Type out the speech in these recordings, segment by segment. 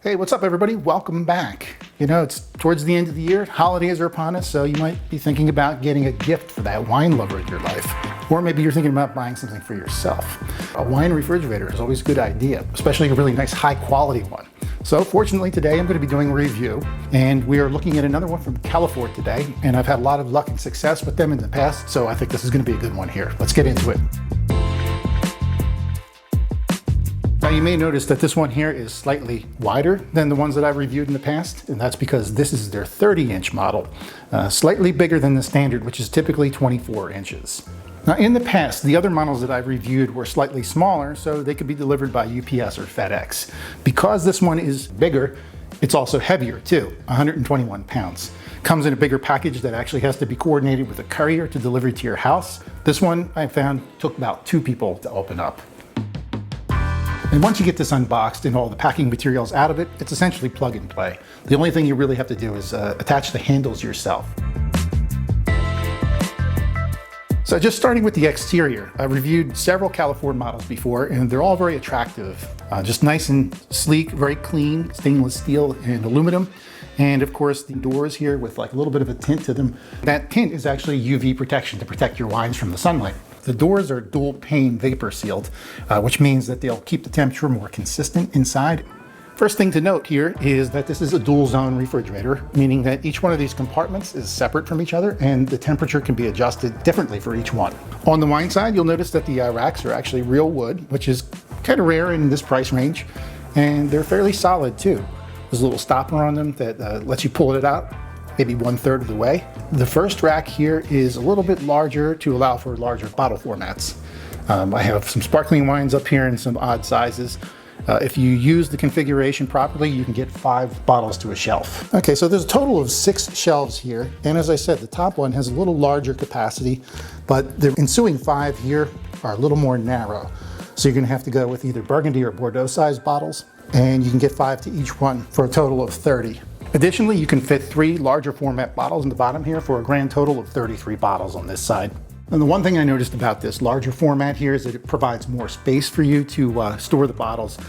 Hey, what's up everybody? Welcome back. You know, it's towards the end of the year, holidays are upon us, so you might be thinking about getting a gift for that wine lover in your life. Or maybe you're thinking about buying something for yourself. A wine refrigerator is always a good idea, especially a really nice high quality one. So fortunately today I'm going to be doing a review, and we are looking at another one from Ca'Lefort today, and I've had a lot of luck and success with them in the past, so I think this is going to be a good one here. Let's get into it. Now you may notice that this one here is slightly wider than the ones that I've reviewed in the past, and that's because this is their 30-inch model, slightly bigger than the standard, which is typically 24 inches. Now in the past, the other models that I've reviewed were slightly smaller, so they could be delivered by UPS or FedEx. Because this one is bigger, it's also heavier too, 121 pounds. Comes in a bigger package that actually has to be coordinated with a courier to deliver to your house. This one I found took about 2 people to open up. And once you get this unboxed and all the packing materials out of it, it's essentially plug and play. The only thing you really have to do is attach the handles yourself. So just starting with the exterior, I've reviewed several Ca'Lefort models before, and they're all very attractive. Just nice and sleek, very clean, stainless steel and aluminum. And of course the doors here with like a little bit of a tint to them. That tint is actually UV protection to protect your wines from the sunlight. The doors are dual pane vapor sealed, which means that they'll keep the temperature more consistent inside. First thing to note here is that this is a dual zone refrigerator, meaning that each one of these compartments is separate from each other and the temperature can be adjusted differently for each one. On the wine side, you'll notice that the racks are actually real wood, which is kind of rare in this price range, and they're fairly solid too. There's a little stopper on them that lets you pull it out maybe 1/3 of the way. The first rack here is a little bit larger to allow for larger bottle formats. I have some sparkling wines up here in some odd sizes. If you use the configuration properly, you can get 5 bottles to a shelf. Okay, so there's a total of 6 shelves here. And as I said, the top one has a little larger capacity, but the ensuing 5 here are a little more narrow. So you're gonna have to go with either Burgundy or Bordeaux sized bottles, and you can get 5 to each one for a total of 30. Additionally, you can fit 3 larger format bottles in the bottom here for a grand total of 33 bottles on this side. And the one thing I noticed about this larger format here is that it provides more space for you to store the bottles.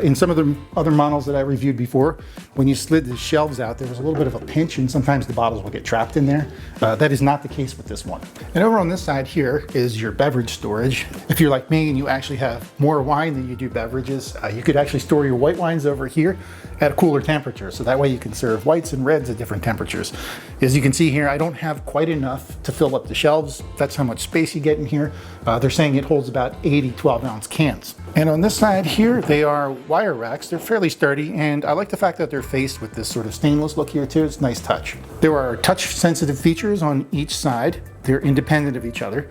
In some of the other models that I reviewed before, when you slid the shelves out, there was a little bit of a pinch and sometimes the bottles will get trapped in there. That is not the case with this one. And over on this side here is your beverage storage. If you're like me and you actually have more wine than you do beverages, you could actually store your white wines over here at a cooler temperature. So that way you can serve whites and reds at different temperatures. As you can see here, I don't have quite enough to fill up the shelves. That's how much space you get in here. They're saying it holds about 80 12-ounce cans. And on this side here, they are wire racks. They're fairly sturdy, and I like the fact that they're faced with this sort of stainless look here too. It's a nice touch. There are touch sensitive features on each side. They're independent of each other.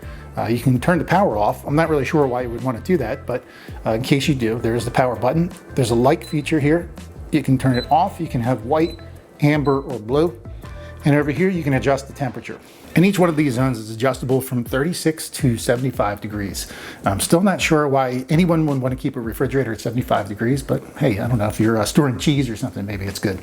You can turn the power off. I'm not really sure why you would want to do that, but in case you do, there's the power button. There's a light feature here. You can turn it off. You can have white, amber, or blue. And over here, you can adjust the temperature. And each one of these zones is adjustable from 36 to 75 degrees. I'm still not sure why anyone would want to keep a refrigerator at 75 degrees, but hey, I don't know, if you're storing cheese or something, maybe it's good.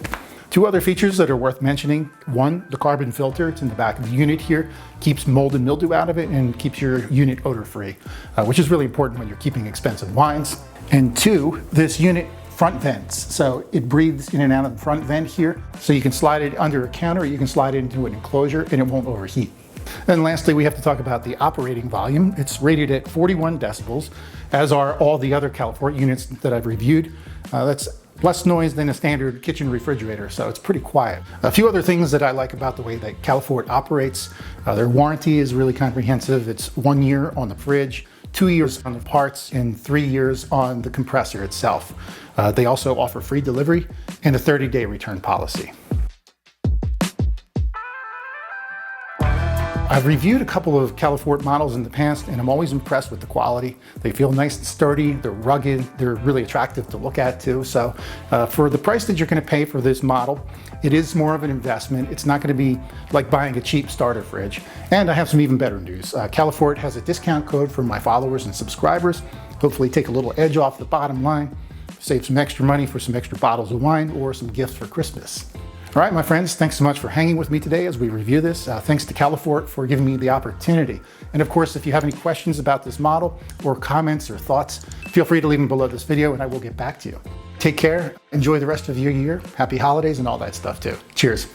2 other features that are worth mentioning. One, the carbon filter. It's in the back of the unit here. Keeps mold and mildew out of it and keeps your unit odor-free, which is really important when you're keeping expensive wines. And 2, this unit front vents. So it breathes in and out of the front vent here. So you can slide it under a counter, or you can slide it into an enclosure and it won't overheat. And lastly, we have to talk about the operating volume. It's rated at 41 decibels, as are all the other Ca'Lefort units that I've reviewed. That's less noise than a standard kitchen refrigerator, so it's pretty quiet. A few other things that I like about the way that Ca'Lefort operates. Their warranty is really comprehensive. It's 1 year on the fridge, 2 years on the parts, and 3 years on the compressor itself. They also offer free delivery and a 30-day return policy. I've reviewed a couple of Ca'Lefort models in the past, and I'm always impressed with the quality. They feel nice and sturdy, they're rugged, they're really attractive to look at too. So for the price that you're going to pay for this model, it is more of an investment. It's not going to be like buying a cheap starter fridge. And I have some even better news. Ca'Lefort has a discount code for my followers and subscribers. Hopefully take a little edge off the bottom line, save some extra money for some extra bottles of wine or some gifts for Christmas. All right, my friends, thanks so much for hanging with me today as we review this. Thanks to Ca'Lefort for giving me the opportunity. And of course, if you have any questions about this model or comments or thoughts, feel free to leave them below this video and I will get back to you. Take care, enjoy the rest of your year, happy holidays and all that stuff too. Cheers.